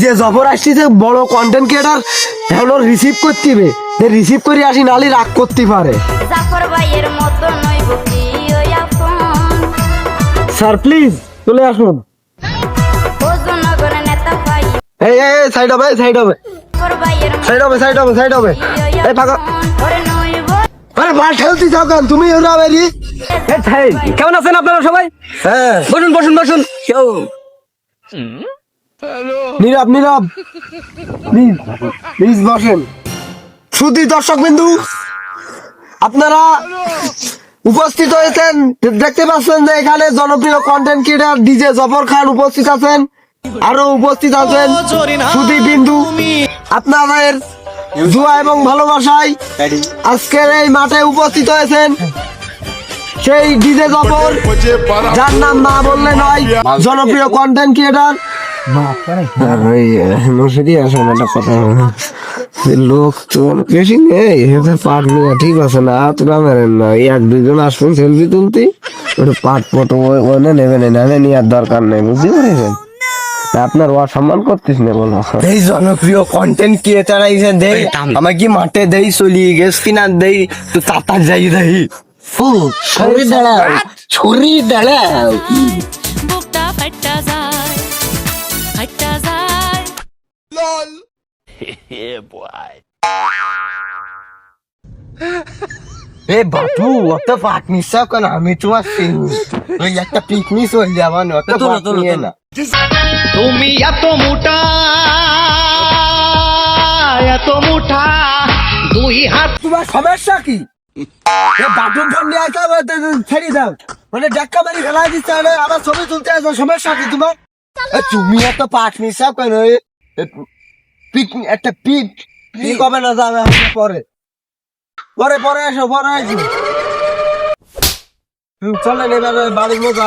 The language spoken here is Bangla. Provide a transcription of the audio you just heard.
যে জবর আসছি যে বড় কন্টেন্ট ক্রিয়েটার এখন রিসিভ করতে হবে, যে রিসিভ করে আসি নালি রাগ করতে পারে। জাফর ভাইয়ের মতো নইব কি ওই আপন স্যার প্লিজ চলে আসুন। ওজনগর নেতা ভাই এই সাইড হবে, সাইড হবে, জাফর ভাইয়ের সাইড হবে, সাইড হবে, সাইড হবে। এই পাকা ওরে নইব আরে মাল ঠেলতে যাও কেন তুমি? ওরা বেরি কেমন আছেন আপনারা সবাই? হ্যাঁ বসুন বসুন বসুন। কেউ নীরব নীরব প্লিজ প্লিজ বসেন। সুধী দর্শক বিন্দু আপনারা উপস্থিত হয়েছেন, দেখতে পাচ্ছেন যে এখানে জনপ্রিয় কন্টেন্ট ক্রিয়েটার ডিজে জফর খান উপস্থিত আছেন, আরো উপস্থিত আছেন সুধী বিন্দু। আপনাদের জুয়া এবং ভালোবাসায় আজকের এই মাঠে উপস্থিত হয়েছেন সেই ডিজে জফর, যার নাম না বললে নয়, জনপ্রিয় কন্টেন্ট ক্রিয়েটার। লোক তো বেশি নেই, পাট নিয়ে ঠিক আছে না, তোরা মেরেন না, এক দুজন আসবেন সেলফি তুলতে, ওটা পাট ফটো ওনে নেবেন না, নেওয়ার দরকার নেই, বুঝতে পেরেছেন? আপনার অসম্মান করতিস না বলো। এই জনপ্রিয় কন্টেন্ট ক্রিয়েটার আইসে দেই, আমার কি মাঠে দেই চলিয়ে গেছি না দেই তো তাতার যাই দেই। ছড়ি দাঁড়াও, ছড়ি দাঁড়াও। বুকটা ফাইটা যায় ফাইটা যায় এ বাবু অত পাট মিশা কেন? আমি তোমার ওই একটা পিকনিক হয়ে যাবো না, অত পাট নিয়ে না। তুমি এত মোটা এত মুঠা দুই হাত তোমার সমস্যা কি? বাথরুম ফোন নিয়ে আসা ছেড়ে দাও, মানে ডাক্কা মারি ফেলা দিচ্ছে, আবার ছবি তুলতে আসো, সমস্যা কি তোমার? তুমি এত পাট মিশা কেন? একটা পিক পিক হবে না, যাবে পরে পরে পরে এসো, পরে আসো। চলেন এবার বাড়ির মতো